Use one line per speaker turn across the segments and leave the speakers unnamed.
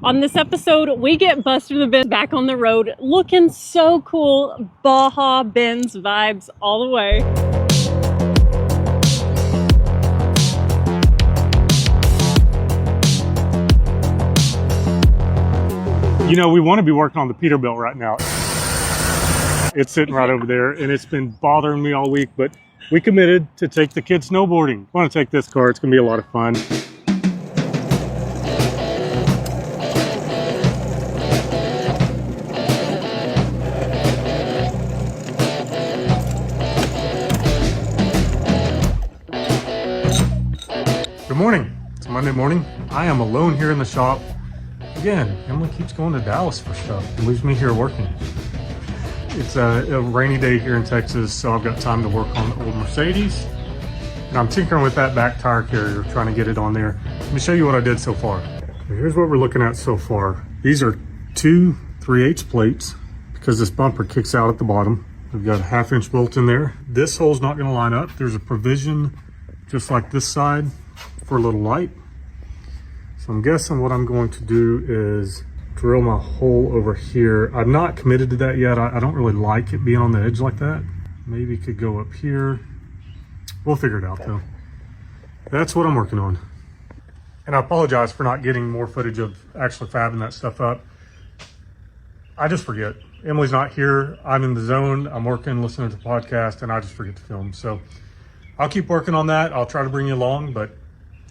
On this episode, we get Buster the Benz back on the road, looking so cool. Baja Benz vibes all the way.
You know, we want to be working on the Peterbilt right now. It's sitting right over there, and it's been bothering me all week, but we committed to take the kids snowboarding. I want to take this car. It's going to be a lot of fun. Good morning. It's Monday morning. I am alone here in the shop. Again, Emily keeps going to Dallas for stuff and leaves me here working. It's a rainy day here in Texas, so I've got time to work on the old Mercedes. And I'm tinkering with that back tire carrier, trying to get it on there. Let me show you what I did so far. Here's what we're looking at so far. These are two 3/8 plates because this bumper kicks out at the bottom. We've got a 1/2-inch bolt in there. This hole's not going to line up. There's a provision just like this side for a little light. So I'm guessing what I'm going to do is drill my hole over here. I'm not committed to that yet. I don't really like it being on the edge like that. Maybe it could go up here. We'll figure it out though. That's what I'm working on. And I apologize for not getting more footage of actually fabbing that stuff up. I just forget. Emily's not here. I'm in the zone. I'm working, listening to the podcast, and I just forget to film. So I'll keep working on that. I'll try to bring you along, but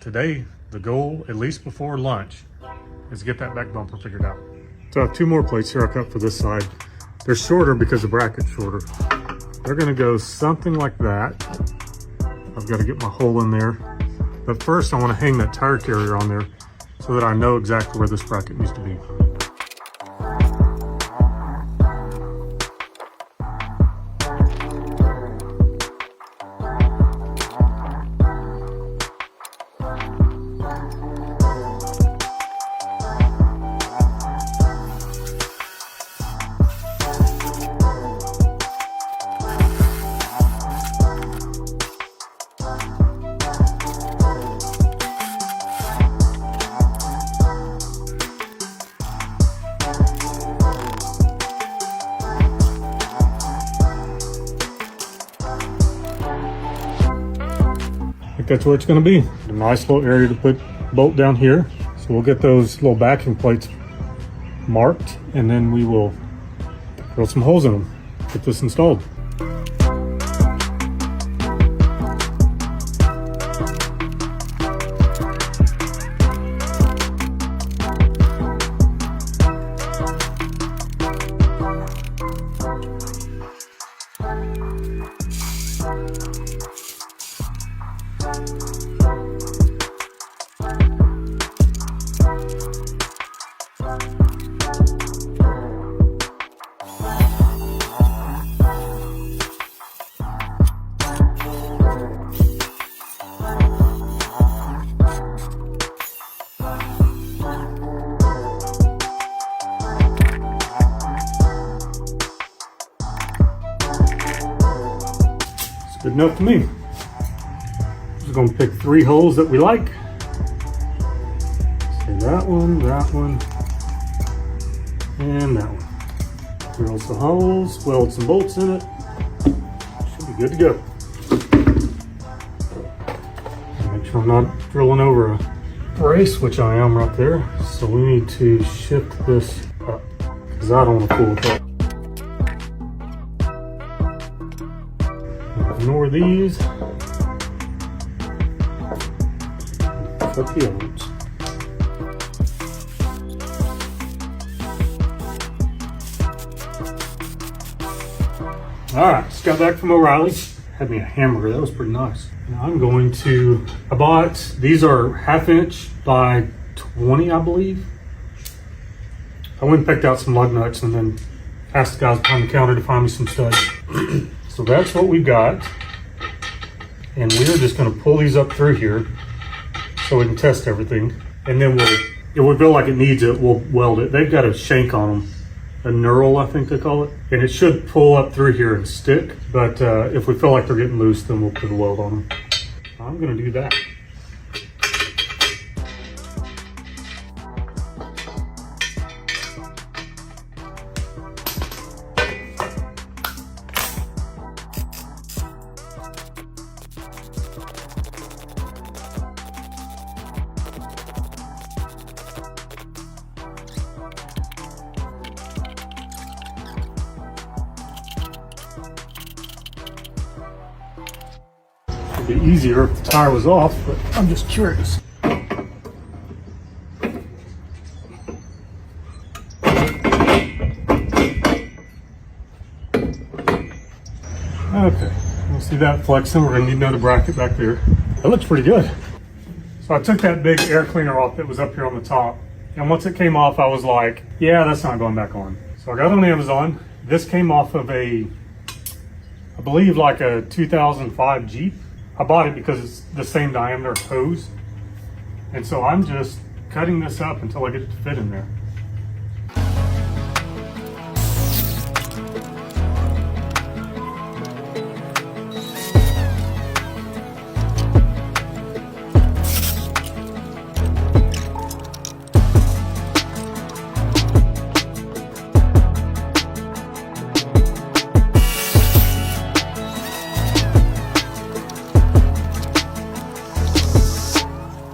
today, the goal, at least before lunch, is to get that back bumper figured out. So I have two more plates here I cut for this side. They're shorter because the bracket's shorter. They're gonna go something like that. I've got to get my hole in there. But first I wanna hang that tire carrier on there so that I know exactly where this bracket needs to be. That's where it's going to be. A nice little area to put bolt down here. So we'll get those little backing plates marked and then we will drill some holes in them, get this installed. Good enough to me. Just gonna pick 3 holes that we like. Say that one, and that one. Drill some holes, weld some bolts in it. Should be good to go. Make sure I'm not drilling over a brace, which I am right there. So we need to shift this up because I don't want to fool with that. Ignore these. Cut the others. All right, just got back from O'Reilly. Had me a hamburger. That was pretty nice. Now I'm going to. I bought these are 1/2-inch by 20, I believe. I went and picked out some lug nuts and then asked the guys behind the counter to find me some studs. So that's what we've got. And we're just gonna pull these up through here so we can test everything. And then if we feel like it needs it, we'll weld it. They've got a shank on them, a knurl, I think they call it. And it should pull up through here and stick. But if we feel like they're getting loose, then we'll put a weld on them. I'm gonna do that. be easier if the tire was off, but I'm just curious. Okay, we'll see that flexing. We're gonna need another bracket back there. That looks pretty good. So I took that big air cleaner off that was up here on the top. And once it came off, I was like, yeah, that's not going back on. So I got on Amazon. This came off of I believe like a 2005 Jeep. I bought it because it's the same diameter hose. And so I'm just cutting this up until I get it to fit in there.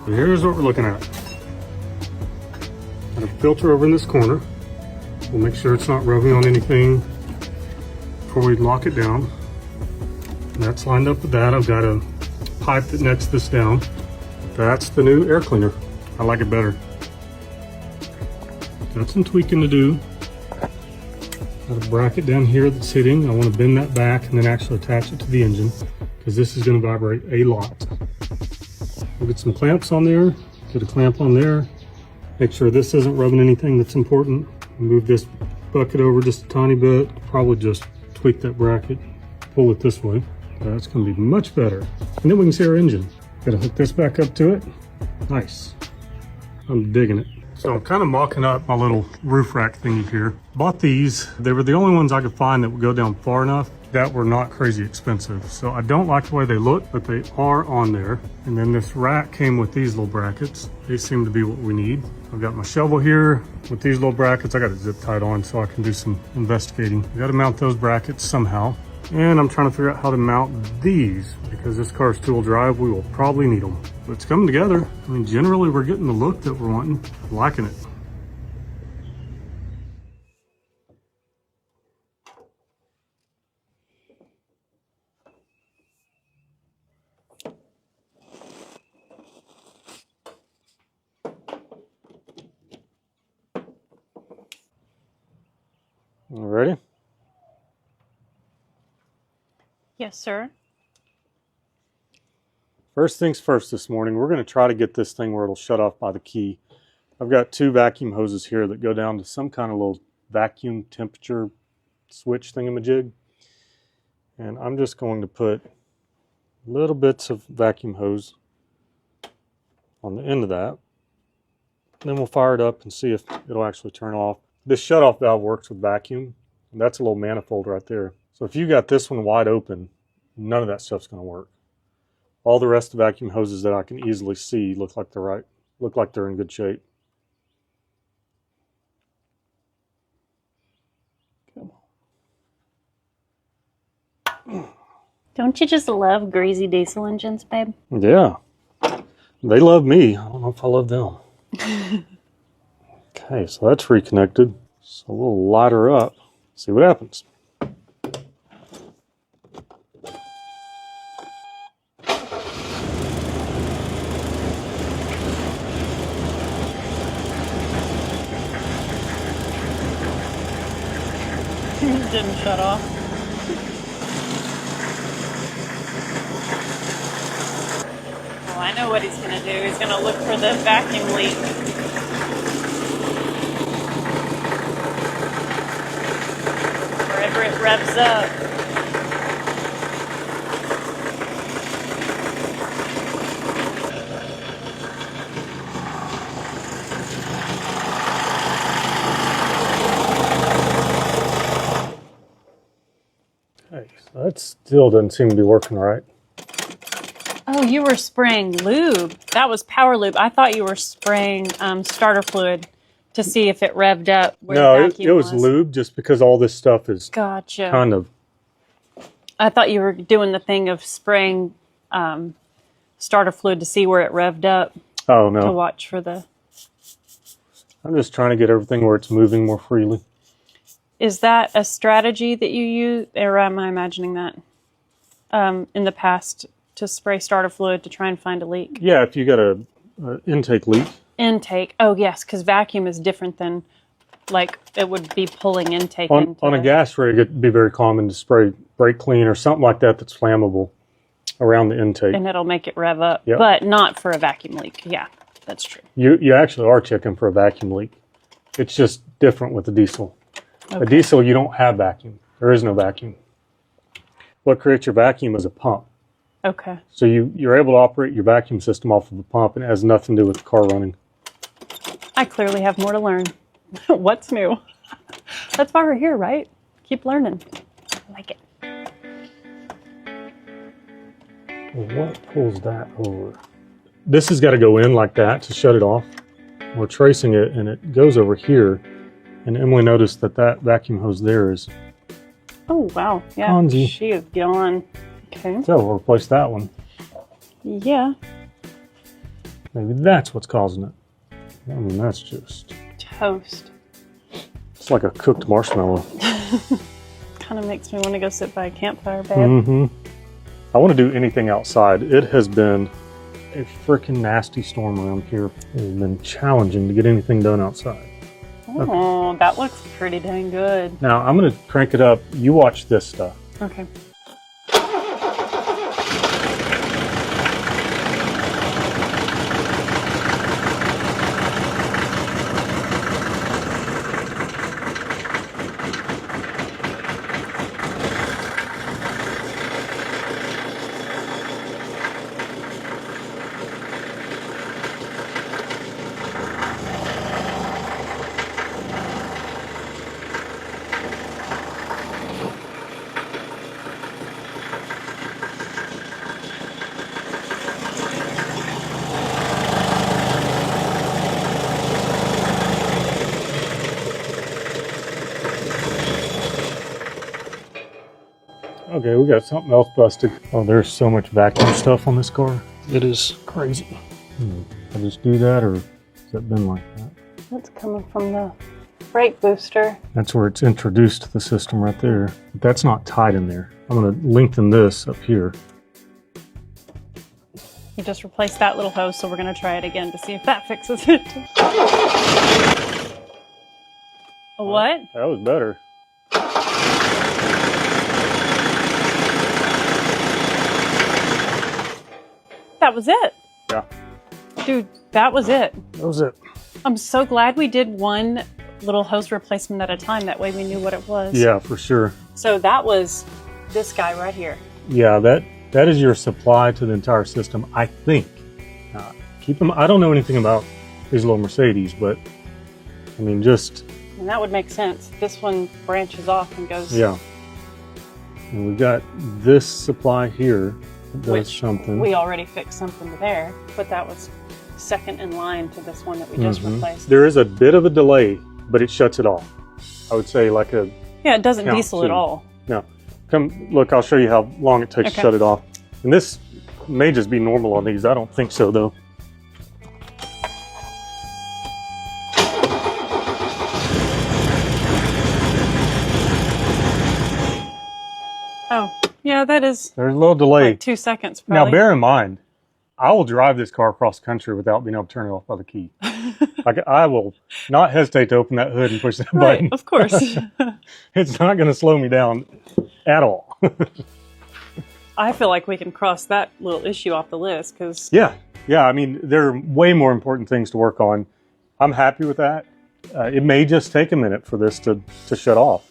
Here's what we're looking at. Got a filter over in this corner. We'll make sure it's not rubbing on anything before we lock it down. And that's lined up with that. I've got a pipe that nets this down. That's the new air cleaner. I like it better. Got some tweaking to do. Got a bracket down here that's hitting. I want to bend that back and then actually attach it to the engine because this is going to vibrate a lot. We'll get some clamps on there, get a clamp on there, make sure this isn't rubbing anything that's important. Move this bucket over just a tiny bit, probably just tweak that bracket, pull it this way. That's gonna be much better. And then we can see our engine. Gotta hook this back up to it. Nice. I'm digging it. So I'm kind of mocking up my little roof rack thingy here. Bought these. They were the only ones I could find that would go down far enough that were not crazy expensive. So I don't like the way they look, but they are on there. And then this rack came with these little brackets. They seem to be what we need. I've got my shovel here with these little brackets. I got it zip tied on so I can do some investigating. I got to mount those brackets somehow. And I'm trying to figure out how to mount these because this car's two-wheel drive. We will probably need them. But it's coming together. I mean, generally we're getting the look that we're wanting. I'm liking it. All ready?
Yes, sir.
First things first this morning, we're going to try to get this thing where it'll shut off by the key. I've got two vacuum hoses here that go down to some kind of little vacuum temperature switch thingamajig. And I'm just going to put little bits of vacuum hose on the end of that. Then we'll fire it up and see if it'll actually turn off. This shutoff valve works with vacuum, and that's a little manifold right there. So if you got this one wide open, none of that stuff's going to work. All the rest of the vacuum hoses that I can easily see look like they're in good shape. Come on.
Don't you just love greasy diesel engines, babe?
Yeah. They love me. I don't know if I love them. Okay, so that's reconnected. So we'll light her up, see what happens.
Didn't shut off. Well, I know what he's going to do. He's going to look for the vacuum leak. Wherever it revs up.
Okay, so that still doesn't seem to be working right.
Oh, you were spraying lube. That was power lube. I thought you were spraying starter fluid to see if it revved up where
No,
the vacuum
it was lube just because all this stuff is
Gotcha.
kind of...
I thought you were doing the thing of spraying starter fluid to see where it revved up.
Oh,
To
no.
watch for the...
I'm just trying to get everything where it's moving more freely.
Is that a strategy that you use, or am I imagining that in the past to spray starter fluid to try and find a leak?
Yeah, if you got a intake leak.
Intake. Oh, yes, because vacuum is different than, like, it would be pulling intake
On a gas rig, it'd be very common to spray brake clean or something like that that's flammable around the intake.
And it'll make it rev up,
Yep.
but not for a vacuum leak. Yeah, that's true.
You actually are checking for a vacuum leak. It's just different with the diesel.
Okay.
A diesel, you don't have vacuum. There is no vacuum. What creates your vacuum is a pump.
Okay.
So you're able to operate your vacuum system off of a pump, and it has nothing to do with the car running.
I clearly have more to learn. What's new? That's why we're here, right? Keep learning. I like it.
Well, what pulls that over? This has got to go in like that to shut it off. We're tracing it, and it goes over here. And Emily noticed that vacuum hose there is.
Oh, wow. Yeah,
Ponzi.
she is gone. Okay.
So we'll replace that one.
Yeah.
Maybe that's what's causing it. I mean, that's just...
Toast.
It's like a cooked marshmallow.
Kind of makes me want to go sit by a campfire, babe.
Mm-hmm. I want to do anything outside. It has been a freaking nasty storm around here. It has been challenging to get anything done outside.
Oh, okay. That looks pretty dang good.
Now, I'm going to crank it up. You watch this stuff.
Okay.
Okay, we got something else busted. Oh, there's so much vacuum stuff on this car. It is crazy. I just do that, or has it been like that?
That's coming from the brake booster.
That's where it's introduced to the system right there. But that's not tight in there. I'm going to lengthen this up here.
You just replaced that little hose, so we're going to try it again to see if that fixes it. What?
That was better.
That was it.
Yeah.
Dude, that was it.
That was it.
I'm so glad we did one little hose replacement at a time. That way we knew what it was.
Yeah, for sure.
So that was this guy right here.
Yeah, that is your supply to the entire system, I think. Keep them. I don't know anything about these little Mercedes, but I mean, just...
And that would make sense. This one branches off and goes...
Yeah. And we've got this supply here that does
Which
something.
we already fixed something there, but that was second in line to this one that we just replaced.
There is a bit of a delay, but it shuts it off. I would say like a...
Yeah, it doesn't
count
diesel
two.
at all.
No. Come, look, I'll show you how long it takes to shut it off. And this may just be normal on these. I don't think so, though.
Oh, yeah, that is
There's a little delay.
like 2 seconds probably.
Now, bear in mind, I will drive this car across the country without being able to turn it off by the key. Like, I will not hesitate to open that hood and push that
Right,
button.
of course.
It's not going to slow me down at all.
I feel like we can cross that little issue off the list because...
Yeah. I mean, there are way more important things to work on. I'm happy with that. It may just take a minute for this to shut off.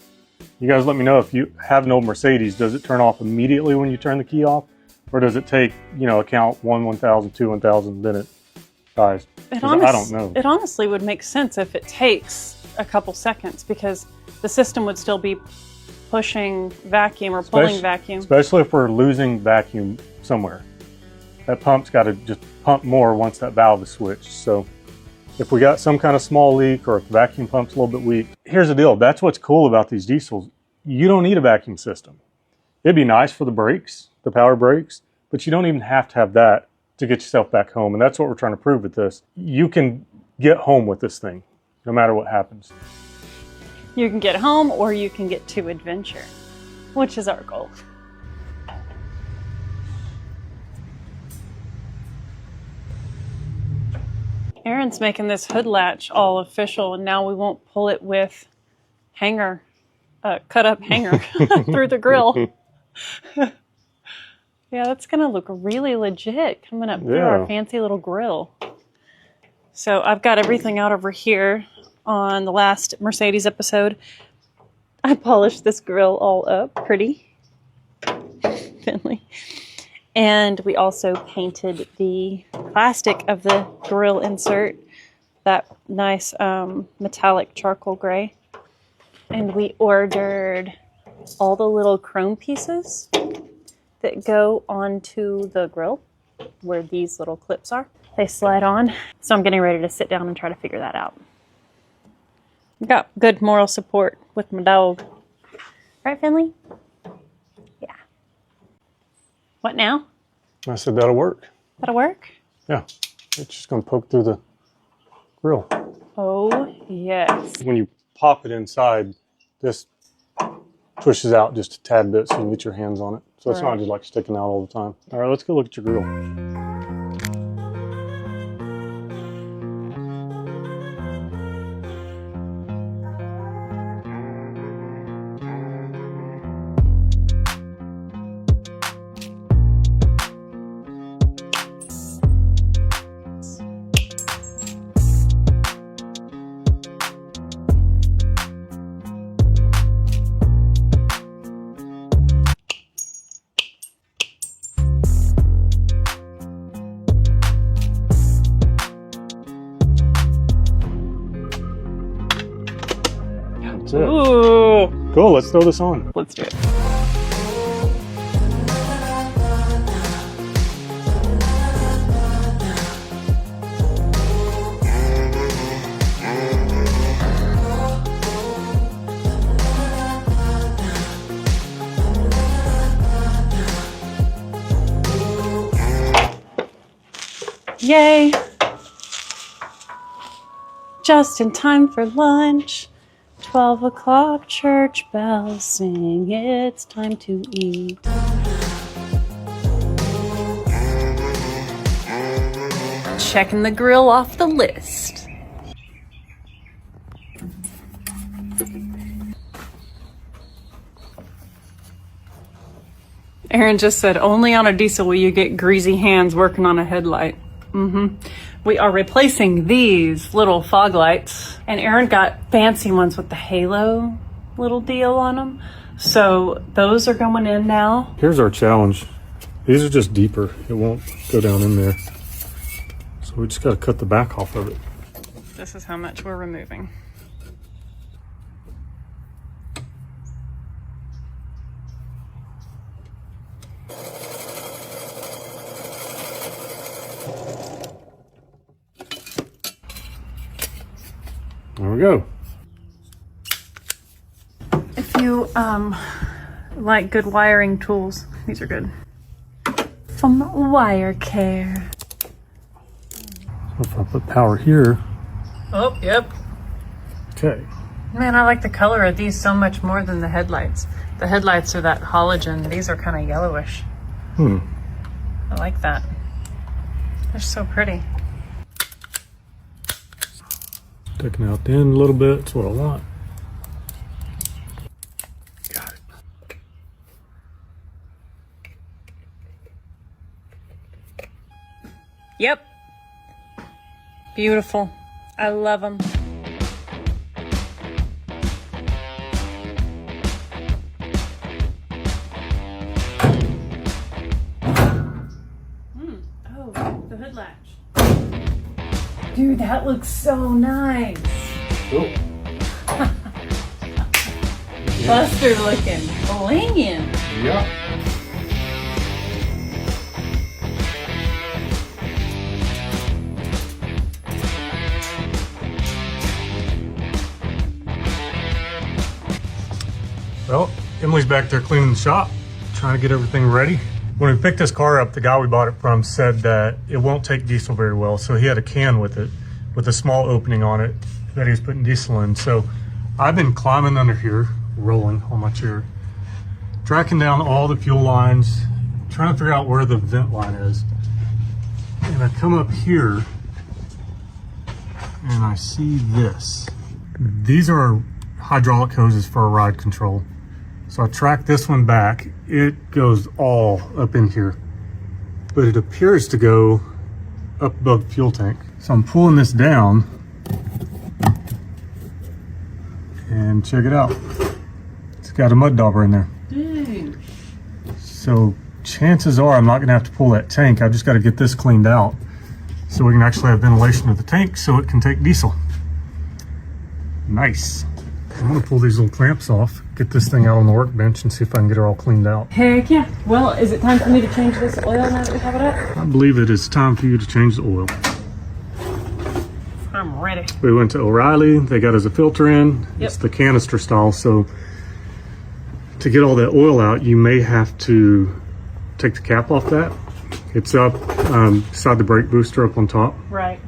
You guys let me know if you have an old Mercedes, does it turn off immediately when you turn the key off? Or does it take, a count 1,000, 2, 1,000, then it dies? I don't know.
It honestly would make sense if it takes a couple seconds because the system would still be pushing vacuum or pulling vacuum.
Especially if we're losing vacuum somewhere. That pump's got to just pump more once that valve is switched. So if we got some kind of small leak or if the vacuum pump's a little bit weak, here's the deal. That's what's cool about these diesels. You don't need a vacuum system. It'd be nice for the brakes, the power brakes, but you don't even have to have that to get yourself back home. And that's what we're trying to prove with this. You can get home with this thing, no matter what happens.
You can get home or you can get to adventure, which is our goal. Aaron's making this hood latch all official, and now we won't pull it with hanger, cut up hanger through the grill. Yeah, that's going to look really legit coming up through our fancy little grill. So I've got everything out over here. On the last Mercedes episode, I polished this grill all up pretty. Finley. And we also painted the plastic of the grill insert, that nice metallic charcoal gray. And we ordered all the little chrome pieces that go onto the grill where these little clips are. They slide on. So I'm getting ready to sit down and try to figure that out. I've got good moral support with my dog. Right, Finley? Yeah. What now?
I said that'll work.
That'll work?
Yeah. It's just going to poke through the grill.
Oh, yes.
When you pop it inside, this pushes out just a tad bit so you can get your hands on it. So it's not just like sticking out all the time. All right, let's go look at your grill. That's it.
Ooh.
Cool, let's throw this on.
Let's do it. Yay! Just in time for lunch. 12 o'clock, church bells sing, it's time to eat. Checking the grill off the list. Aaron just said, only on a diesel will you get greasy hands working on a headlight. We are replacing these little fog lights, and Aaron got fancy ones with the halo little deal on them. So those are going in now.
Here's our challenge. These are just deeper. It won't go down in there. So we just got to cut the back off of it.
This is how much we're removing.
There we go.
If you like good wiring tools, these are good. From Wire Care.
If I put power here.
Oh, yep.
Okay.
Man, I like the color of these so much more than the headlights. The headlights are that halogen. These are kind of yellowish. I like that. They're so pretty.
Taking out the end a little bit. That's what I want. Got it.
Yep. Beautiful. I love them. Oh, the hood latch. Dude, that looks so nice.
Cool.
Buster looking. Blingin'.
Yeah. Well, Emily's back there cleaning the shop, trying to get everything ready. When we picked this car up, the guy we bought it from said that it won't take diesel very well, so he had a can with it, with a small opening on it that he was putting diesel in. So I've been climbing under here, rolling on my chair, tracking down all the fuel lines, trying to figure out where the vent line is. And I come up here, and I see this. These are hydraulic hoses for a ride control. So I track this one back. It goes all up in here, but it appears to go up above the fuel tank. So I'm pulling this down, and check it out. It's got a mud dauber in there.
Dang.
So chances are I'm not gonna have to pull that tank. I've just got to get this cleaned out so we can actually have ventilation of the tank so it can take diesel. Nice. I'm gonna pull these little clamps off, get this thing out on the workbench and see if I can get her all cleaned out.
Heck yeah. Well, is it time for me to change this oil now that we have it up?
I believe it is time for you to change the oil.
I'm ready.
We went to O'Reilly, they got us a filter in.
Yep.
It's the canister style, so to get all that oil out, you may have to take the cap off that. It's up beside the brake booster up on top.
Right.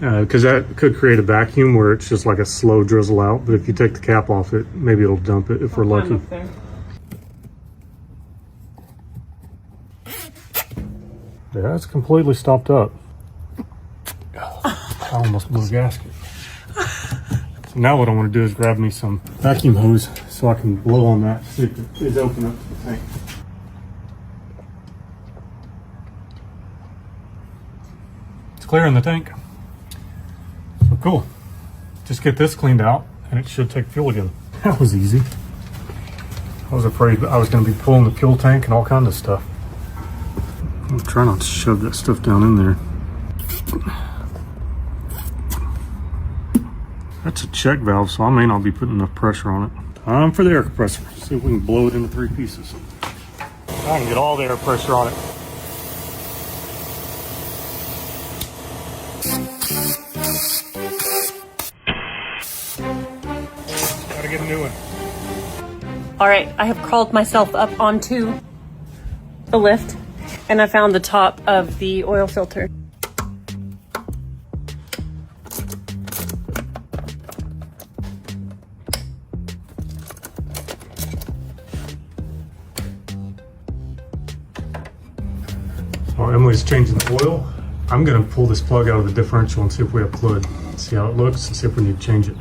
Because that could create a vacuum where it's just like a slow drizzle out. But if you take the cap off it, maybe it'll dump it if we're lucky.
Up there.
Yeah, it's completely stopped up. I almost blew a gasket. So now what I want to do is grab me some vacuum hose so I can blow on that, see if it is open up to the tank. It's clear in the tank. So cool. Just get this cleaned out and it should take fuel again. That was easy. I was afraid I was going to be pulling the fuel tank and all kinds of stuff. I'm trying not to shove that stuff down in there. That's a check valve, so I may not be putting enough pressure on it. Time for the air compressor. See if we can blow it into 3 pieces. I can get all the air pressure on it. Gotta get a new one.
All right, I have crawled myself up onto the lift and I found the top of the oil filter.
While Emily's changing the oil, I'm gonna pull this plug out of the differential and see if we have fluid. See how it looks and see if we need to change it.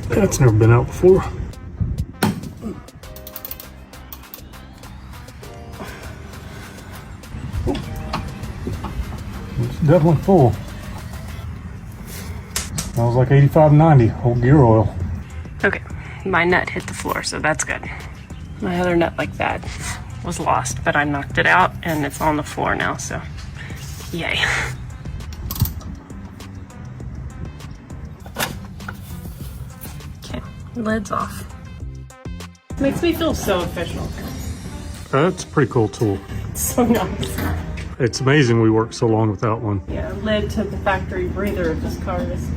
That's never been out before. It's definitely full. Smells like 85-90, old gear oil.
Okay, my nut hit the floor, so that's good. My other nut like that was lost, but I knocked it out and it's on the floor now, so yay. Okay, lid's off. Makes me feel so official.
That's a pretty cool tool.
So nice.
It's amazing we worked so long without one.
Yeah, lid to the factory breather of this car is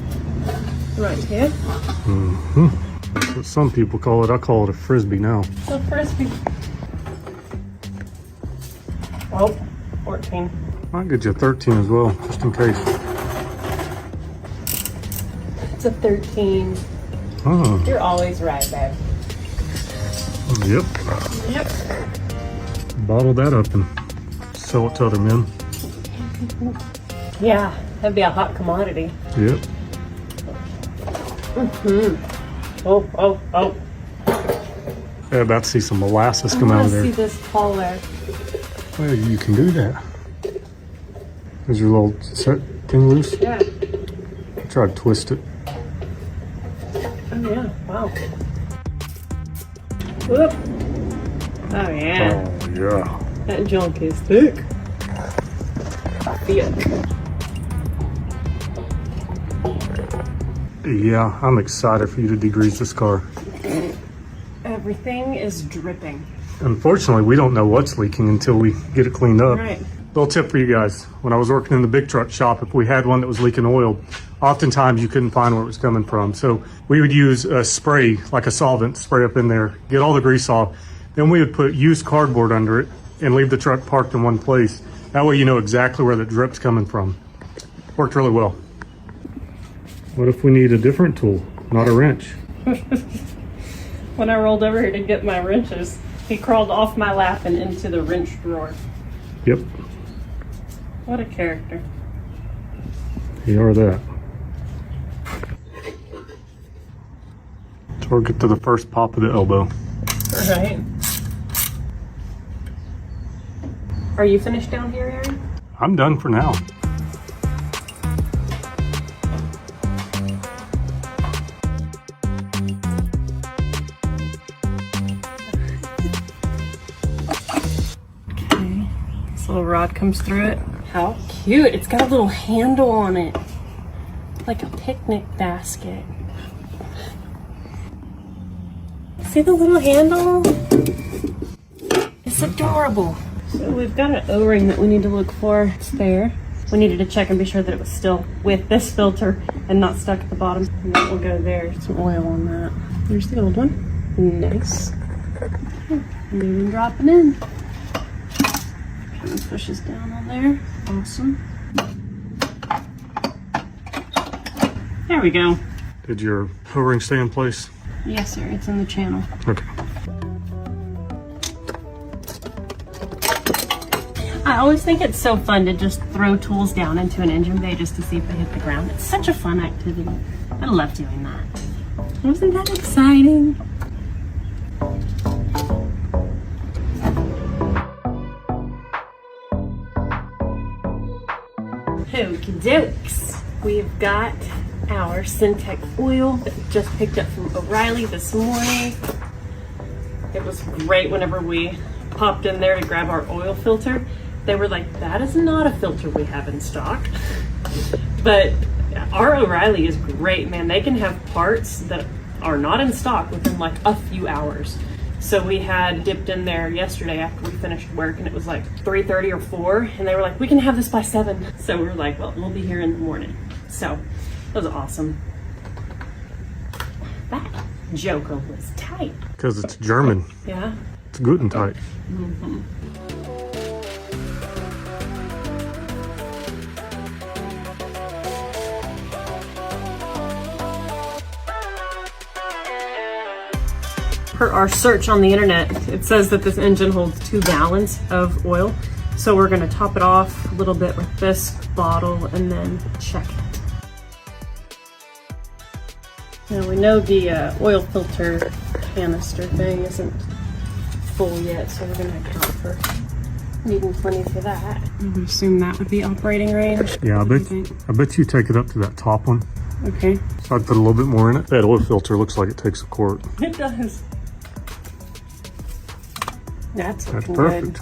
right here.
Mm-hmm. That's what some people call it. I call it a frisbee now.
So frisbee. Oh, 14.
I'll get you a 13 as well, just in case.
It's a 13.
Oh.
You're always right, babe.
Yep.
Yep.
Bottle that up and sell it to other men.
Yeah, that'd be a hot commodity.
Yep.
Mm-hmm. Oh.
Yeah, about to see some molasses come out of there.
I see this taller.
Well, you can do that. Is your little set thing loose?
Yeah.
Try to twist it.
Oh yeah, wow. Whoop. Oh yeah.
Oh, yeah.
That junk is thick. Thick.
Yeah, I'm excited for you to degrease this car.
Everything is dripping.
Unfortunately, we don't know what's leaking until we get it cleaned up.
Right.
Little tip for you guys. When I was working in the big truck shop, if we had one that was leaking oil, oftentimes you couldn't find where it was coming from. So we would use a spray, like a solvent, spray up in there, get all the grease off. Then we would put used cardboard under it and leave the truck parked in one place. That way you know exactly where the drip's coming from. Worked really well. What if we need a different tool, not a wrench?
When I rolled over here to get my wrenches, he crawled off my lap and into the wrench drawer.
Yep.
What a character.
You are that. So we'll get to the first pop of the elbow.
Right. Are you finished down here, Aaron?
I'm done for now.
Okay. This little rod comes through it. How cute. It's got a little handle on it. Like a picnic basket. See the little handle? It's adorable. So we've got an O-ring that we need to look for. It's there. We needed to check and be sure that it was still with this filter and not stuck at the bottom. And then we'll go there. Some oil on that. There's the old one. Nice. And even dropping in. And pushes down on there. Awesome. There we go.
Did your O-ring stay in place?
Yes, sir. It's in the channel.
Okay.
I always think it's so fun to just throw tools down into an engine bay just to see if they hit the ground. It's such a fun activity. I love doing that. Wasn't that exciting? Okie dokes. We've got our Syntec oil that we just picked up from O'Reilly this morning. It was great whenever we popped in there to grab our oil filter. They were like, that is not a filter we have in stock. But our O'Reilly is great, man. They can have parts that are not in stock within like a few hours. So we had dipped in there yesterday after we finished work and it was like 3:30 or 4 and they were like, we can have this by 7. So we were like, well, we'll be here in the morning. So it was awesome. That Joker was tight.
Because it's German.
Yeah.
It's gluten tight.
Mm-hmm. Per our search on the internet, it says that this engine holds 2 gallons of oil. So we're gonna top it off a little bit with this bottle and then check it. Now we know the oil filter canister thing isn't full yet, so we're gonna account for needing plenty for that. I would assume that would be operating range.
Yeah, I bet you take it up to that top one.
Okay.
So I'd put a little bit more in it. That oil filter looks like it takes a quart.
It does. That's
perfect.
Good.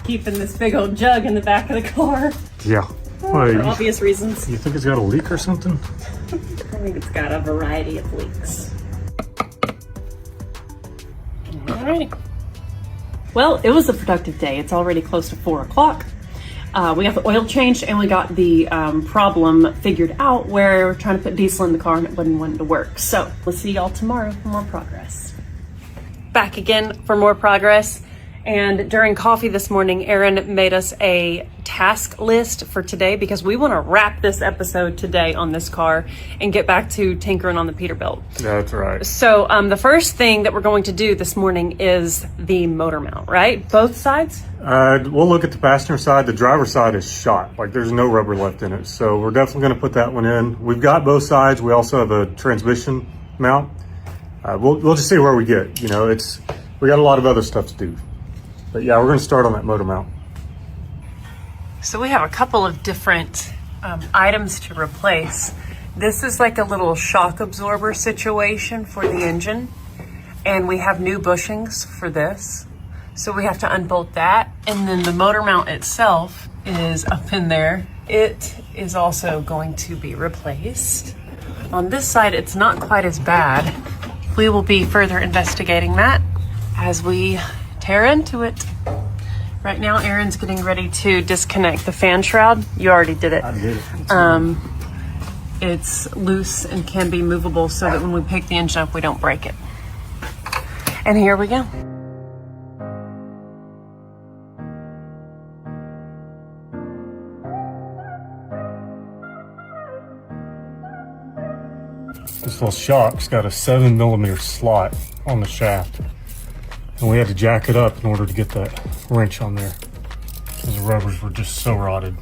Keeping this big old jug in the back of the car.
Yeah.
For obvious reasons.
You think it's got a leak or something?
I think it's got a variety of leaks. Alrighty. Well, it was a productive day. It's already close to 4 o'clock. We got the oil changed and we got the problem figured out where we're trying to put diesel in the car and it wasn't wanting to work. So we'll see y'all tomorrow for more progress. Back again for more progress. And during coffee this morning, Aaron made us a task list for today because we want to wrap this episode today on this car and get back to tinkering on the Peterbilt.
That's right.
So the first thing that we're going to do this morning is the motor mount, right? Both sides?
We'll look at the passenger side. The driver's side is shot. Like there's no rubber left in it. So we're definitely going to put that one in. We've got both sides. We also have a transmission mount. We'll just see where we get. You know, we got a lot of other stuff to do. But yeah, we're going to start on that motor mount.
So we have a couple of different items to replace. This is like a little shock absorber situation for the engine. And we have new bushings for this. So we have to unbolt that. And then the motor mount itself is up in there. It is also going to be replaced. On this side, it's not quite as bad. We will be further investigating that as we tear into it. Right now, Aaron's getting ready to disconnect the fan shroud. You already did it.
I did it.
It's loose and can be movable so that when we pick the engine up, we don't break it. And here we go.
This little shock's got a 7mm slot on the shaft. And we had to jack it up in order to get that wrench on there because the rubbers were just so rotted.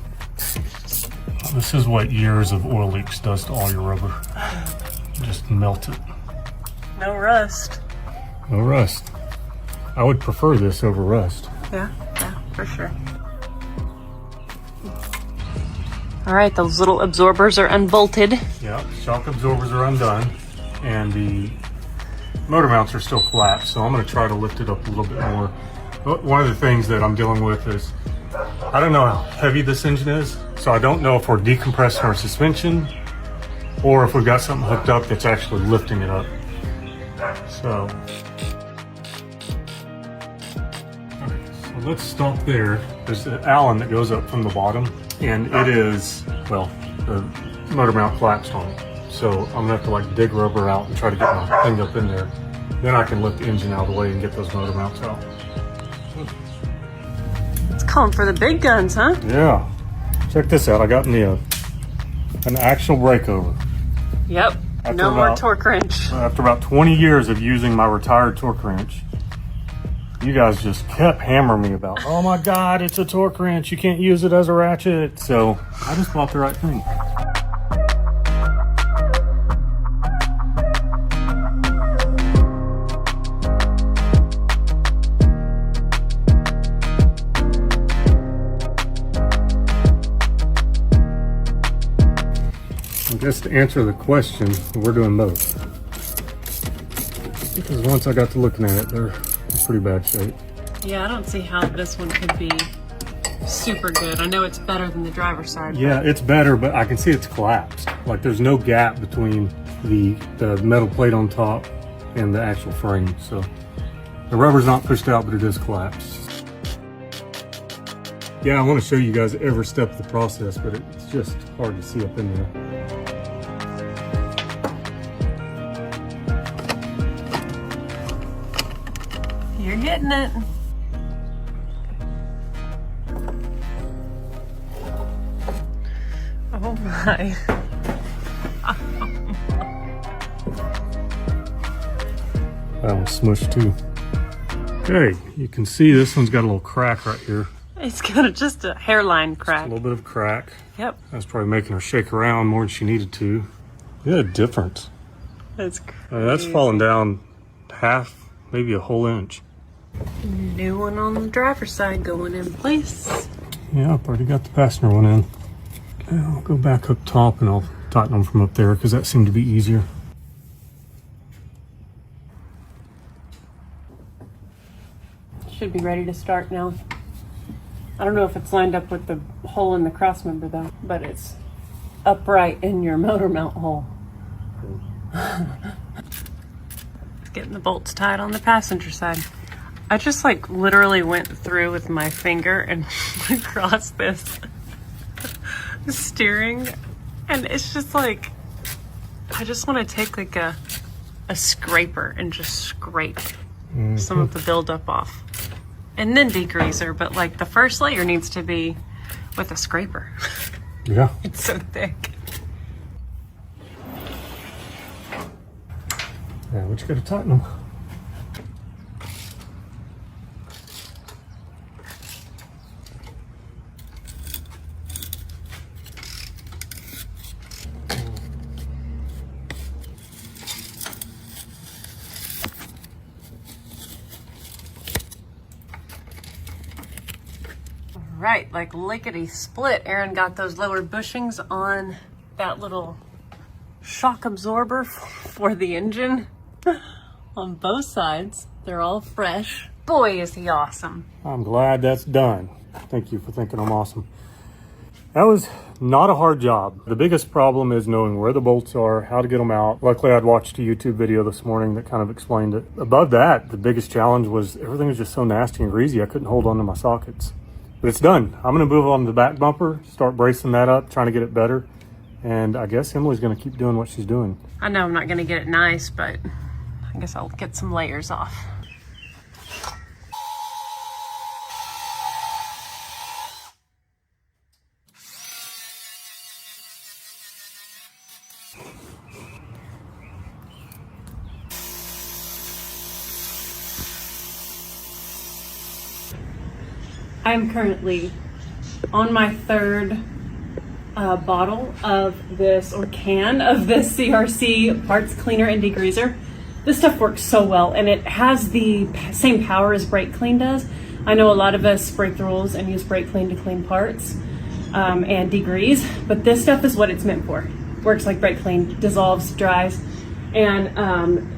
This is what years of oil leaks does to all your rubber. Just melt it.
No rust.
No rust. I would prefer this over rust.
Yeah, for sure. All right, those little absorbers are unbolted.
Yeah, shock absorbers are undone, and the motor mounts are still collapsed, so I'm going to try to lift it up a little bit more. But one of the things that I'm dealing with is, I don't know how heavy this engine is, so I don't know if we're decompressing our suspension or if we've got something hooked up that's actually lifting it up. So let's stop there. There's an Allen that goes up from the bottom, and it is, well, the motor mount collapsed on it. So I'm gonna have to like dig rubber out and try to get my thing up in there. Then I can lift the engine out of the way and get those motor mounts out.
It's calling for the big guns, huh?
Yeah. Check this out. I got me an actual breakover.
Yep. No more torque wrench.
After about 20 years of using my retired torque wrench, you guys just kept hammering me about, oh my God, it's a torque wrench. You can't use it as a ratchet. So I just bought the right thing. I guess to answer the question, we're doing both. Because once I got to looking at it, they're in pretty bad shape.
Yeah, I don't see how this one could be super good. I know it's better than the driver's side.
Yeah, it's better, but I can see it's collapsed. Like there's no gap between the metal plate on top and the actual frame. So the rubber's not pushed out, but it is collapsed. Yeah, I want to show you guys every step of the process, but it's just hard to see up in there.
You're getting it. Oh my.
That one's smushed too. Okay, you can see this one's got a little crack right here.
It's got just a hairline crack.
Just a little bit of crack.
Yep.
That's probably making her shake around more than she needed to. Yeah, difference.
That's crazy.
That's falling down half, maybe a whole inch.
New one on the driver's side going in place.
Yeah, I've already got the passenger one in. Okay, I'll go back up top and I'll tighten them from up there because that seemed to be easier.
Should be ready to start now. I don't know if it's lined up with the hole in the cross member though, but it's upright in your motor mount hole. Getting the bolts tied on the passenger side. I just like literally went through with my finger and across this steering, and it's just like, I just want to take like a scraper and just scrape some of the buildup off. And then degreaser, but like the first layer needs to be with a scraper.
Yeah.
It's so thick.
Yeah, we just gotta tighten them.
Right, like lickety split. Aaron got those lower bushings on that little shock absorber for the engine on both sides. They're all fresh. Boy, is he awesome.
I'm glad that's done. Thank you for thinking I'm awesome. That was not a hard job. The biggest problem is knowing where the bolts are, how to get them out. Luckily, I'd watched a YouTube video this morning that kind of explained it. Above that, the biggest challenge was everything was just so nasty and greasy, I couldn't hold on to my sockets. But it's done. I'm gonna move on to the back bumper, start bracing that up, trying to get it better. And I guess Emily's gonna keep doing what she's doing.
I know I'm not gonna get it nice, but I guess I'll get some layers off. I'm currently on my third a bottle of this, or can of this CRC parts cleaner and degreaser. This stuff works so well, and it has the same power as Brake Clean does. I know a lot of us break the rules and use Brake Clean to clean parts and degrease, but this stuff is what it's meant for. Works like Brake Clean, dissolves, dries, and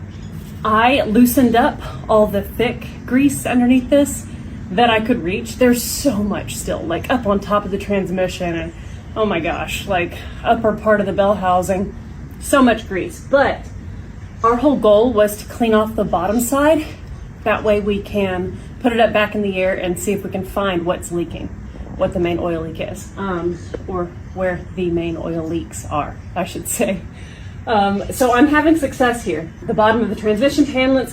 I loosened up all the thick grease underneath this that I could reach. There's so much still, like up on top of the transmission, and oh my gosh, like upper part of the bell housing, so much grease. But our whole goal was to clean off the bottom side. That way we can put it up back in the air and see if we can find what's leaking, what the main oil leak is, or where the main oil leaks are, I should say. So I'm having success here. The bottom of the transmission pan looks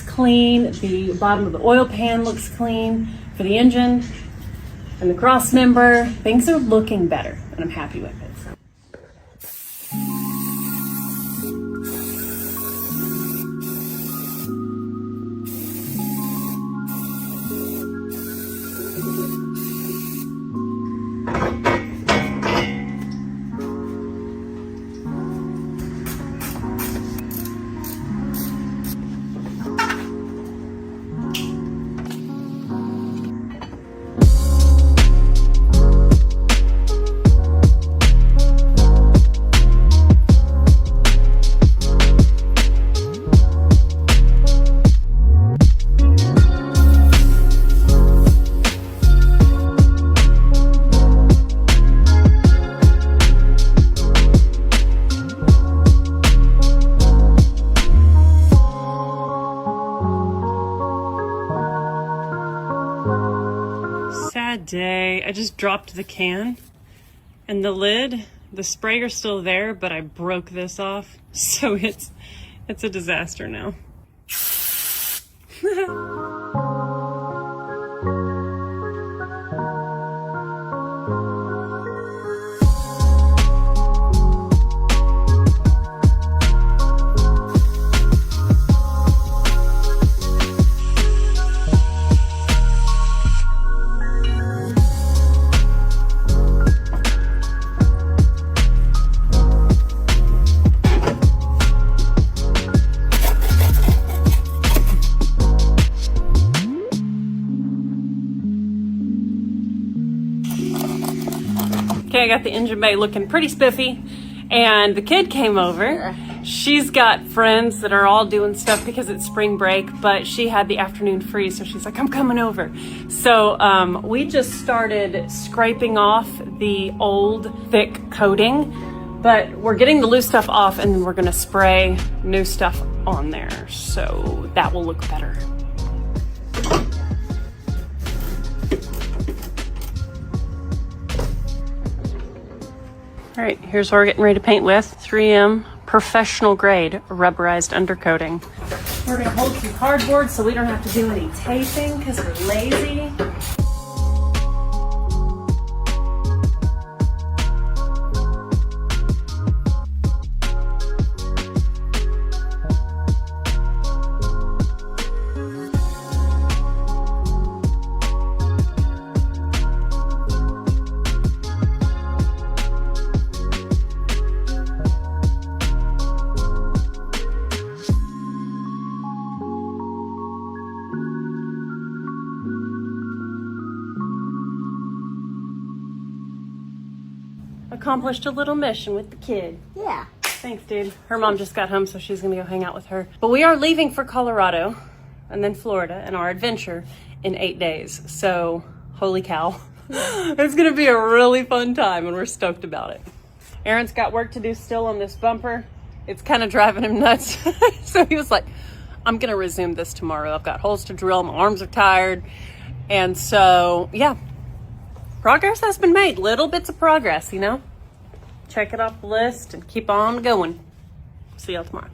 clean. The bottom of the oil pan looks clean for the engine and the cross member. Things are looking better, and I'm happy with it. So. Sad day. I just dropped the can and the lid. The sprayer's still there, but I broke this off, so it's a disaster now. Okay, I got the engine bay looking pretty spiffy, and the kid came over. She's got friends that are all doing stuff because it's spring break, but she had the afternoon free, so she's like, I'm coming over. So we just started scraping off the old thick coating, but we're getting the loose stuff off, and then we're gonna spray new stuff on there, so that will look better. All right, here's what we're getting ready to paint with. 3M professional grade rubberized undercoating. We're gonna hold some cardboard so we don't have to do any taping because we're lazy. Accomplished a little mission with the kid.
Yeah.
Thanks, dude. Her mom just got home, so she's gonna go hang out with her. But we are leaving for Colorado and then Florida and our adventure in 8 days. So, holy cow. It's gonna be a really fun time, and we're stoked about it. Aaron's got work to do still on this bumper. It's kind of driving him nuts. So he was like, I'm gonna resume this tomorrow. I've got holes to drill, my arms are tired. And so, yeah. Progress has been made. Little bits of progress, you know? Check it off the list and keep on going. See y'all tomorrow.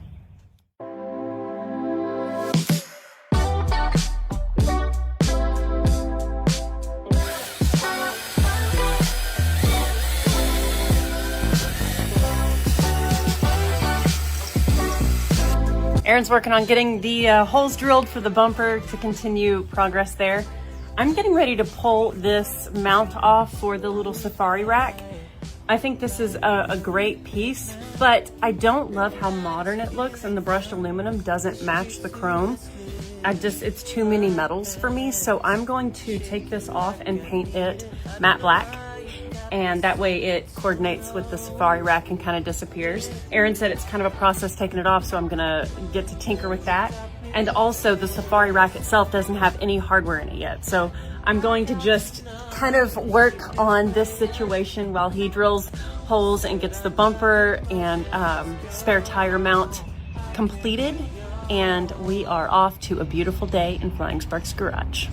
Aaron's working on getting the holes drilled for the bumper to continue progress there. I'm getting ready to pull this mount off for the little safari rack. I think this is a great piece, but I don't love how modern it looks, and the brushed aluminum doesn't match the chrome. It's too many metals for me, so I'm going to take this off and paint it matte black, and that way it coordinates with the safari rack and kind of disappears. Erin said it's kind of a process taking it off, so I'm gonna get to tinker with that. And also the safari rack itself doesn't have any hardware in it yet, so I'm going to just kind of work on this situation while he drills holes and gets the bumper and spare tire mount completed. And we are off to a beautiful day in Flying Sparks Garage.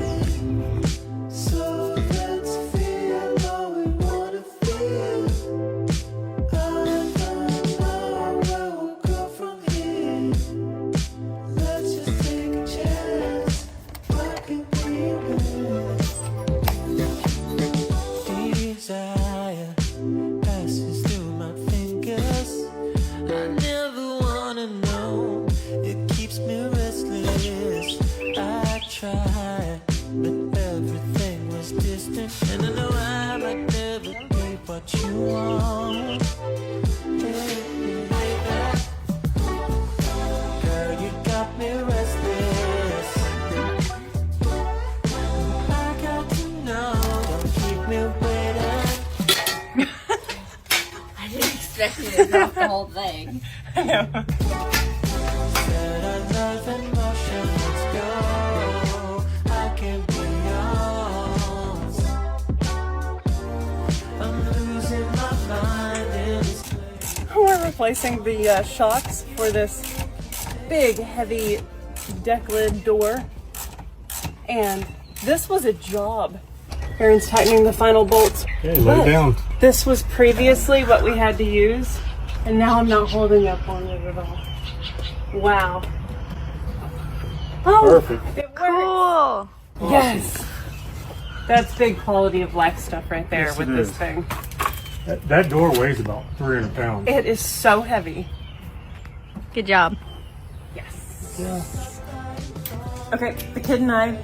The whole thing.
I know. We're replacing the shocks for this big, heavy deck lid door, and this was a job. Erin's tightening the final bolts.
Okay, lay it down.
This was previously what we had to use, and now I'm not holding up on it at all. Wow. Oh,
Perfect.
it works.
Cool.
Yes. That's big quality of life stuff right there
Yes,
with
it
this
is.
thing.
That door weighs about 300 pounds.
It is so heavy.
Good job.
Yes.
Yeah.
Okay, the kid and I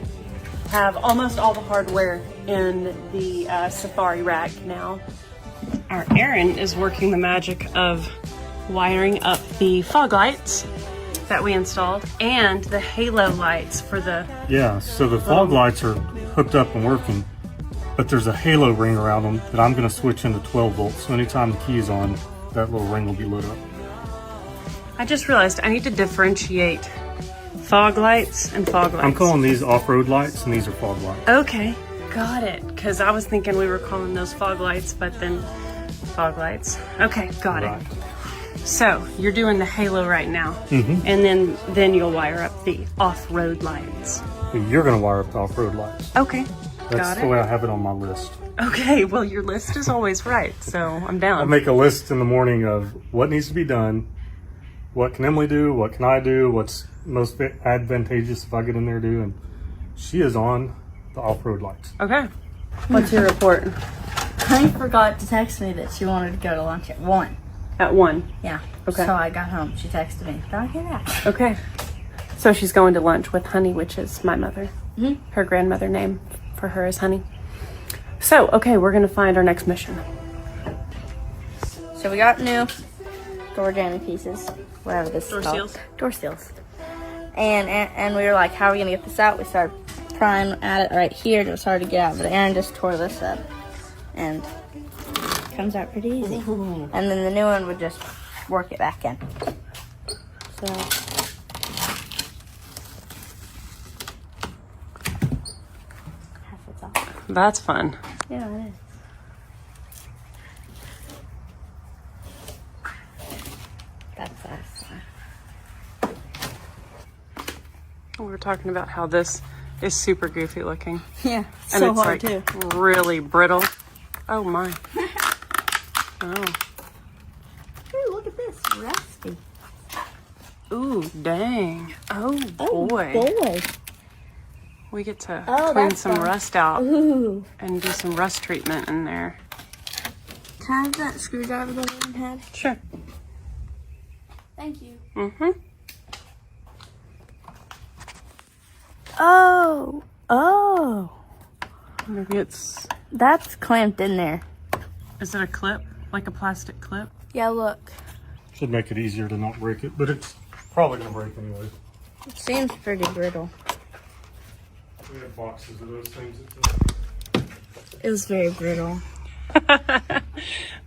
have almost all the hardware in the safari rack now. Our Erin is working the magic of wiring up the fog lights that we installed and the halo lights for the...
Yeah, so the fog lights are hooked up and working, but there's a halo ring around them that I'm going to switch into 12 volts. So anytime the key is on, that little ring will be lit up.
I just realized I need to differentiate fog lights and fog lights.
I'm calling these off-road lights, and these are fog lights.
Okay, got it. Because I was thinking we were calling those fog lights, but then fog lights. Okay, got
Right.
it. So you're doing the halo right now,
Mhm.
and then you'll wire up the off-road lights.
You're going to wire up the off-road lights.
Okay,
That's
got
the
it.
way I have it on my list.
Okay, well your list is always right, so I'm
I
down.
make a list in the morning of what needs to be done, what can Emily do, what can I do, what's most advantageous if I get in there to do, and she is on the off-road lights.
Okay, what's your report?
Honey forgot to text me that she wanted to go to lunch at 1.
At 1.
Yeah.
Okay.
So I got home. She texted me. Did I get that?
Okay, so she's going to lunch with Honey, which is my mother.
Mhm.
Her grandmother name for her is Honey. So, okay, we're gonna find our next mission.
So we got new door jamming pieces, whatever this
Door
is called.
seals?
Door seals. And we were like, how are we gonna get this out? We started prying at it right here. It was hard to get out, but Aaron just tore this up, and it comes out pretty easy.
Ooh.
And then the new one would just work it back in. So half it's off.
That's fun.
Yeah, it is. That's us.
We were talking about how this is super goofy looking.
Yeah,
And
so
it's
hard
like
too.
really brittle. Oh my. Oh.
Ooh, look at this, rusty.
Ooh, dang. Oh boy.
boy.
We get to
Oh,
clean
that's
some
fun.
rust out
Ooh.
and do some rust treatment in there.
Can I have that screwdriver that Aaron had?
Sure.
Thank you.
Mm-hmm.
Oh. Oh.
Maybe it's...
That's clamped in there.
Is it a clip? Like a plastic clip.
Yeah, look.
Should make it easier to not break it, but it's probably gonna break anyway.
It seems pretty brittle.
We have boxes of those things.
It was very brittle.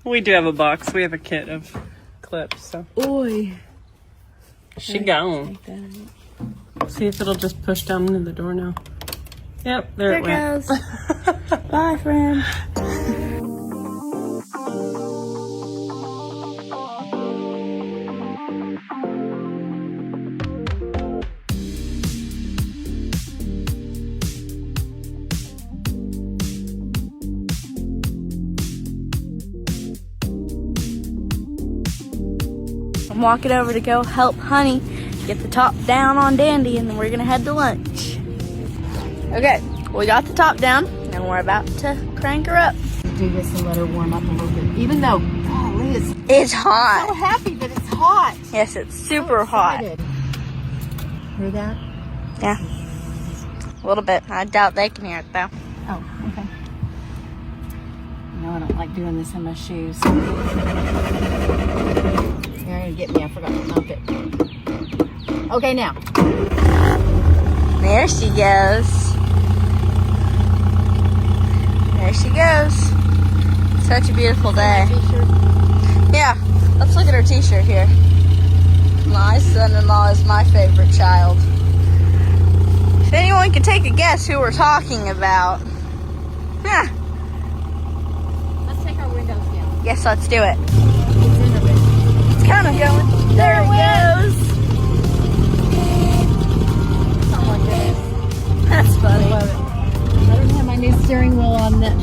We do have a box. We have a kit of clips, so.
Oi.
She gone. See if it'll just push down into the door now. Yep, there it went.
Goes. Bye, friend. I'm walking over to go help Honey get the top down on Dandy, and then we're gonna head to lunch. Okay, we got the top down, and we're about to crank her up.
Do this and let her warm up a little bit. Even though, golly,
It's hot.
so happy that it's hot.
Yes, it's super hot.
Excited. Hear that?
Yeah, a little bit. I doubt they can hear it though.
Oh, okay. No, I don't like doing this in my shoes. You're gonna get me. I forgot to knock it. Okay, now.
There she goes. There she goes. Such a beautiful day.
T-shirt.
Yeah, let's look at her t-shirt here. My son-in-law is my favorite child. If anyone can take a guess who we're talking about. Huh.
Let's take our windows down.
Yes, let's do it.
It's in a bit.
It's kind of going. There it goes.
Oh my goodness.
That's funny.
Love it. I don't have my new steering wheel on that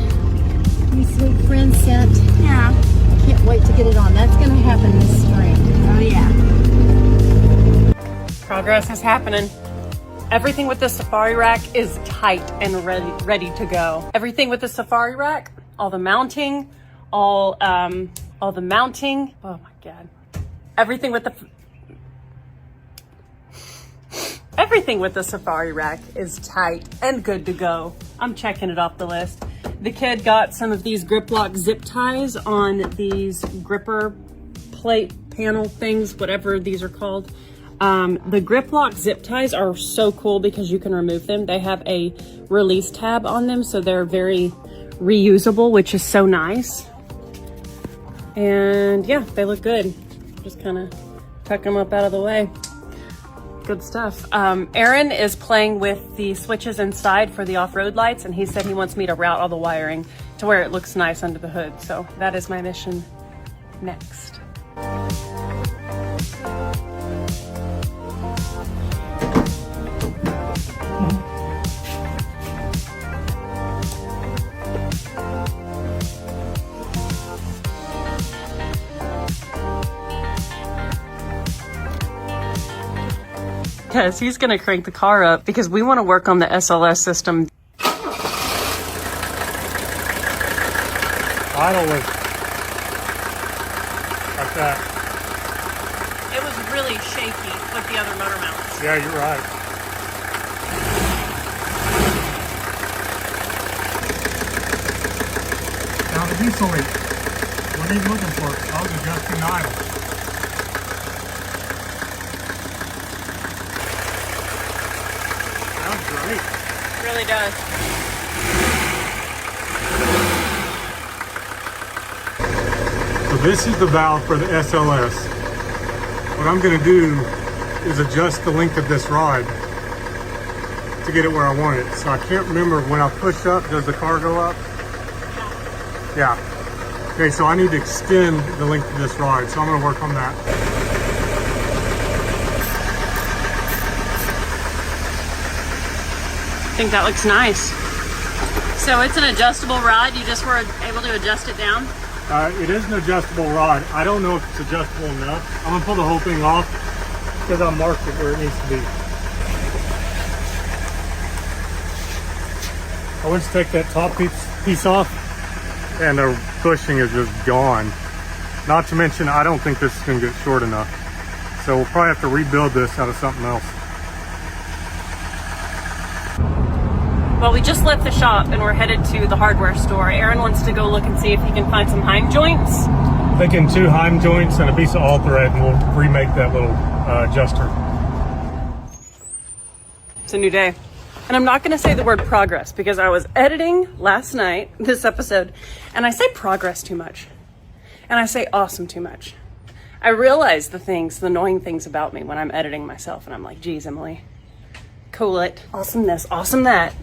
new Sweet Friend scent.
Yeah.
I can't wait to get it on. That's going to happen this spring.
Oh yeah.
Progress is happening. Everything with the safari rack is tight and ready to go. Everything with the safari rack, all the mounting, all the mounting. Oh my God. Everything with the safari rack is tight and good to go. I'm checking it off the list. The kid got some of these grip lock zip ties on these gripper plate panel things, whatever these are called. The grip lock zip ties are so cool because you can remove them. They have a release tab on them, so they're very reusable, which is so nice. And yeah, they look good. Just kind of tuck them up out of the way. Good stuff. Aaron is playing with the switches inside for the off-road lights, and he said he wants me to route all the wiring to where it looks nice under the hood. So that is my mission next. Because he's going to crank the car up because we want to work on the SLS system.
Idle like that.
It was really shaky with the other motor mounts.
Yeah, you're right. Now the diesel leak. What are you looking for? I was adjusting the idle. Sounds great.
It really does.
So this is the valve for the SLS. What I'm going to do is adjust the length of this rod to get it where I want it. So I can't remember, when I push up, does the car go up? Yeah. Okay, so I need to extend the length of this rod, so I'm going to work on that.
I think that looks nice. So it's an adjustable rod. You just were able to adjust it down?
It is an adjustable rod. I don't know if it's adjustable enough. I'm going to pull the whole thing off because I marked it where it needs to be. I went to take that top piece off, and the bushing is just gone. Not to mention, I don't think this is going to get short enough. So we'll probably have to rebuild this out of something else.
Well, we just left the shop and we're headed to the hardware store. Aaron wants to go look and see if he can find some Heim joints
Thinking 2 Heim joints and a piece of all thread, and we'll remake that little adjuster.
It's a new day. And I'm not going to say the word progress because I was editing last night, this episode, and I say progress too much. And I say awesome too much. I realize the annoying things about me when I'm editing myself, and I'm like, geez, Emily, cool it. Awesome this, awesome that.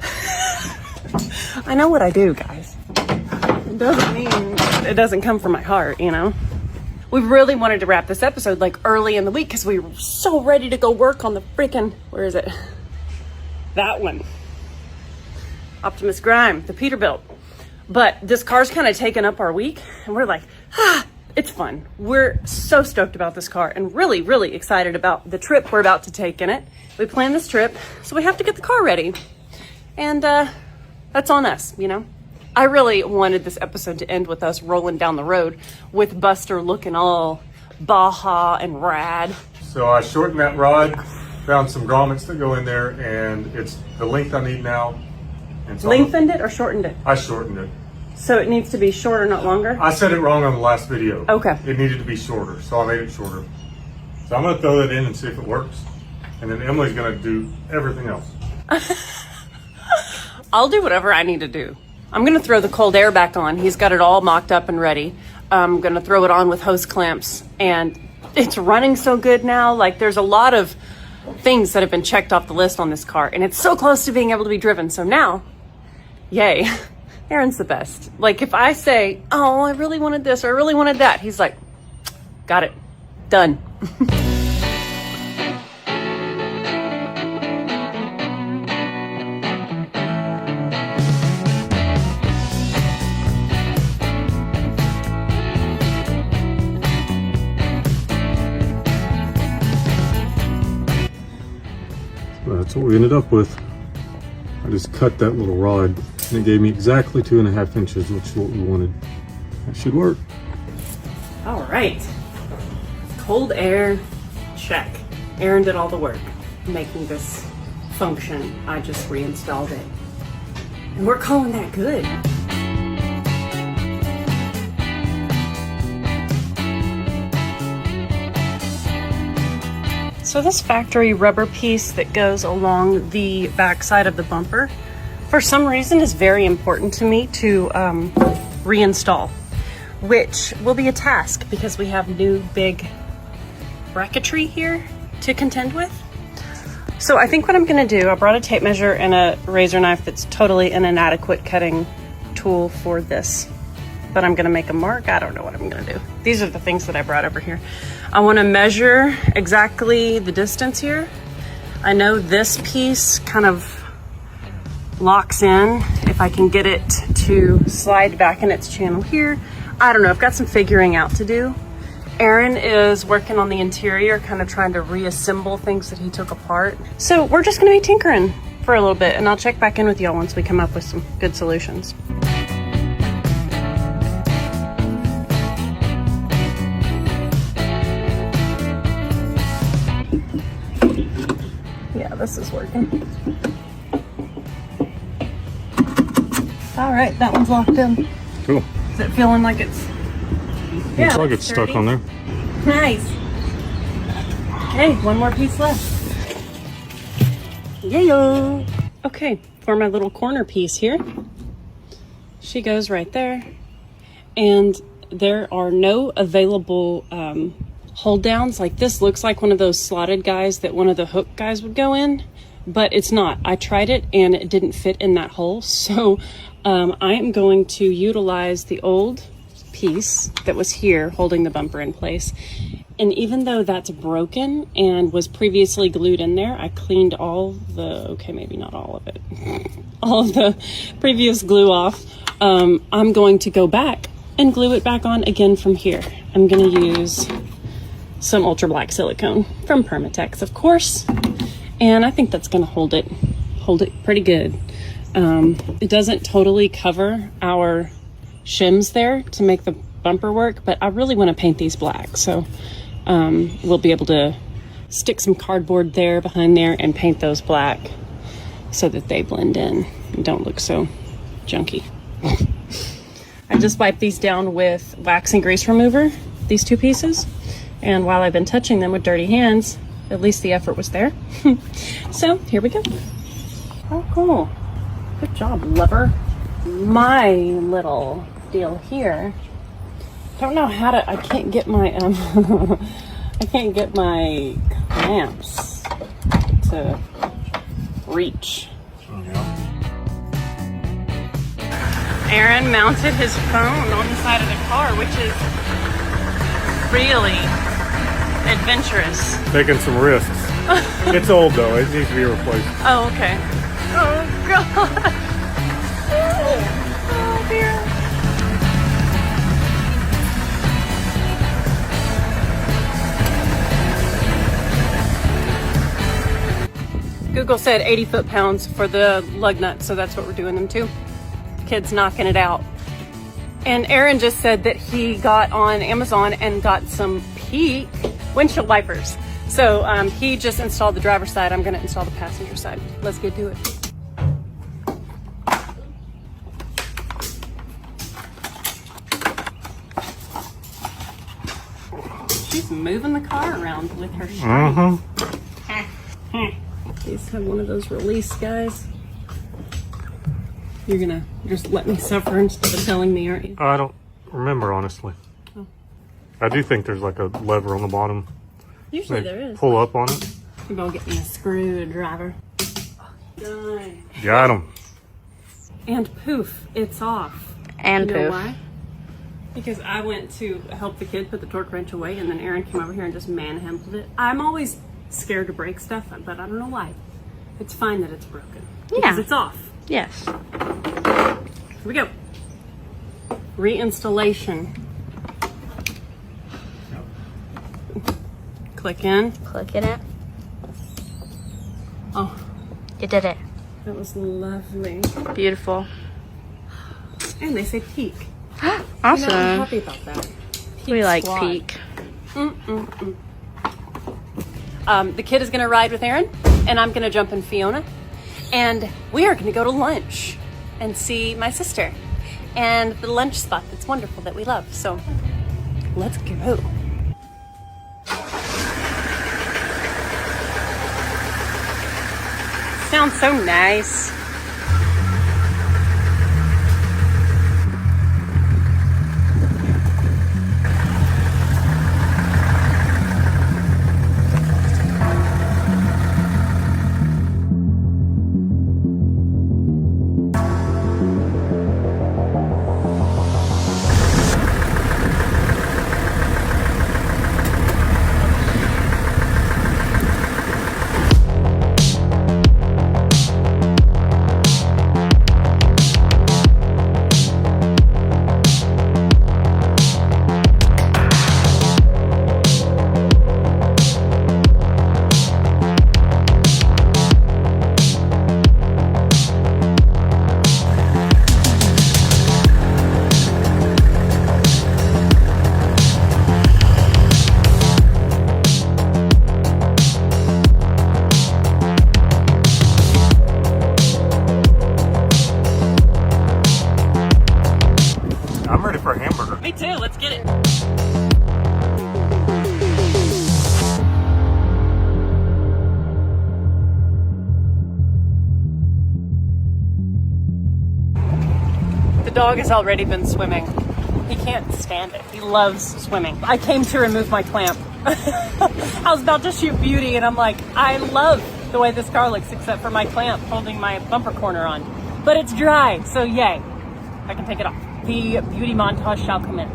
I know what I do, guys. It doesn't mean it doesn't come from my heart, you know? We really wanted to wrap this episode like early in the week because we were so ready to go work on the freaking, where is it? That one. Optimus Grime, the Peterbilt. But this car's kind of taken up our week, and we're like, it's fun. We're so stoked about this car and really, really excited about the trip we're about to take in it. We planned this trip, so we have to get the car ready. And that's on us, you know? I really wanted this episode to end with us rolling down the road with Buster looking all Baja and rad.
So I shortened that rod, found some grommets that go in there, and it's the length I need now. And so
Lengthened it or shortened it?
I shortened it.
So it needs to be shorter, not longer?
I said it wrong on the last video.
Okay.
It needed to be shorter, so I made it shorter. So I'm going to throw that in and see if it works. And then Emily's going to do everything else.
I'll do whatever I need to do. I'm going to throw the cold air back on. He's got it all mocked up and ready. I'm going to throw it on with hose clamps. And it's running so good now. Like, there's a lot of things that have been checked off the list on this car. And it's so close to being able to be driven. So now, yay. Aaron's the best. Like, if I say, oh, I really wanted this or I really wanted that, he's like, got it. Done.
That's what we ended up with. I just cut that little rod and it gave me exactly 2.5 inches, which is what we wanted. That should work.
All right. Cold air, check. Aaron did all the work making this function. I just reinstalled it. And we're calling that good. So this factory rubber piece that goes along the back side of the bumper, for some reason is very important to me to reinstall, which will be a task because we have new big bracketry here to contend with. So I think what I'm gonna do, I brought a tape measure and a razor knife that's totally an inadequate cutting tool for this, but I'm gonna make a mark. I don't know what I'm gonna do. These are the things that I brought over here. I wanna measure exactly the distance here. I know this piece kind of locks in if I can get it to slide back in its channel here. I don't know, I've got some figuring out to do. Aaron is working on the interior, kind of trying to reassemble things that he took apart. So we're just gonna be tinkering for a little bit, and I'll check back in with y'all once we come up with some good solutions. Yeah, this is working. All right, that one's locked in.
Cool.
Is it feeling like it's... Yeah,
looks like it's stuck on there.
Nice. Okay, one more piece left. Yeah. Okay, for my little corner piece here, she goes right there. And there are no available hold downs. Like, this looks like one of those slotted guys that one of the hook guys would go in, but it's not. I tried it and it didn't fit in that hole. So I am going to utilize the old piece that was here holding the bumper in place. And even though that's broken and was previously glued in there, I cleaned all the, okay, maybe not all of it, all of the previous glue off. I'm going to go back and glue it back on again from here. I'm going to use some ultra black silicone from Permatex, of course. And I think that's going to hold it pretty good. It doesn't totally cover our shims there to make the bumper work, but I really want to paint these black. So we'll be able to stick some cardboard there behind there and paint those black so that they blend in and don't look so junky. I just wiped these down with wax and grease remover these two pieces. And while I've been touching them with dirty hands, at least the effort was there. So here we go. Oh, cool. Good job, lover. My little deal here. Don't know how to, I can't get my, I can't get my clamps to reach. Aaron mounted his phone on the side of the car, which is really adventurous.
Taking some risks. It's old though, it needs to be replaced.
Oh, okay. Oh, God. Oh, dear. Google said 80 foot-pounds for the lug nuts, so that's what we're doing them to. Kid's knocking it out. And Aaron just said that he got on Amazon and got some Peak windshield wipers. So he just installed the driver's side. I'm gonna install the passenger side. Let's get to it. She's moving the car around with her string. These have one of those release guys. You're gonna just let me suffer instead of telling me, aren't you?
I don't remember, honestly.
Oh.
I do think there's like a lever on the bottom.
Usually there is.
Pull up on it.
You're gonna get me a screwdriver. Done.
Got him.
And poof, it's off.
And
you know
poof.
why? Because I went to help the kid put the torque wrench away, and then Aaron came over here and just manhandled it. I'm always scared to break stuff, but I don't know why. It's fine that it's broken. Because it's off.
Yes.
Here we go. Reinstallation. Click in.
Click in it.
Oh,
You did it.
that was lovely.
Beautiful.
And they say Peak.
Awesome.
You know, I'm happy about that.
We like
Squad.
Peak.
The kid is going to ride with Aaron, and I'm going to jump in Fiona. And we are going to go to lunch and see my sister and the lunch spot that's wonderful that we love. So let's go. Sounds so nice.
I'm ready for a hamburger.
Me too. Let's get it. The dog has already been swimming. He can't stand it. He loves swimming. I came to remove my clamp. I was about to shoot beauty, and I'm like, I love the way this car looks, except for my clamp holding my bumper corner on. But it's dry, so yay. I can take it off. The beauty montage shall commence.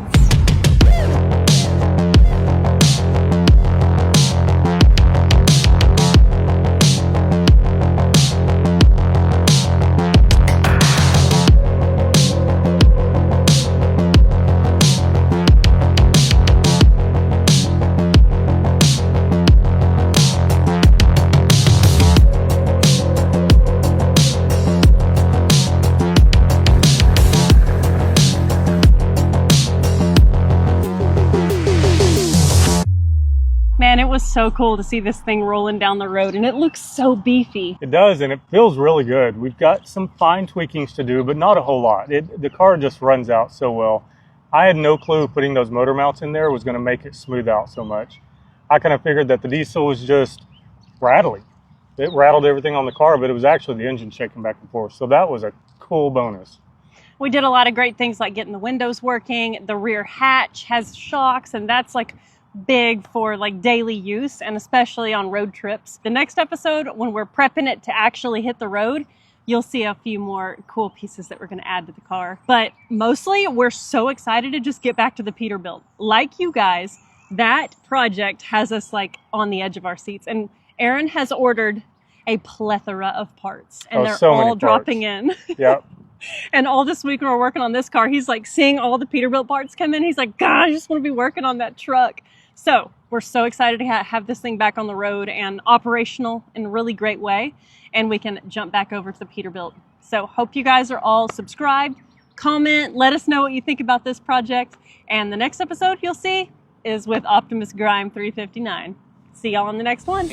Man, it was so cool to see this thing rolling down the road, and it looks so beefy.
It does, and it feels really good. We've got some fine tweakings to do, but not a whole lot. The car just runs out so well. I had no clue putting those motor mounts in there was going to make it smooth out so much. I kind of figured that the diesel was just rattling. It rattled everything on the car, but it was actually the engine shaking back and forth. So that was a cool bonus.
We did a lot of great things like getting the windows working. The rear hatch has shocks, and that's like big for like daily use and especially on road trips. The next episode, when we're prepping it to actually hit the road, you'll see a few more cool pieces that we're going to add to the car. But mostly, we're so excited to just get back to the Peterbilt. Like you guys, that project has us like on the edge of our seats. And Aaron has ordered a plethora of parts, and they're
so
all dropping in.
Yep.
And all this week when we're working on this car, he's like seeing all the Peterbilt parts come in. He's like, God, I just want to be working on that truck. So we're so excited to have this thing back on the road and operational in a really great way. And we can jump back over to the Peterbilt. So hope you guys are all subscribed, comment, let us know what you think about this project. And the next episode you'll see is with Optimus Grime 359. See y'all on the next one.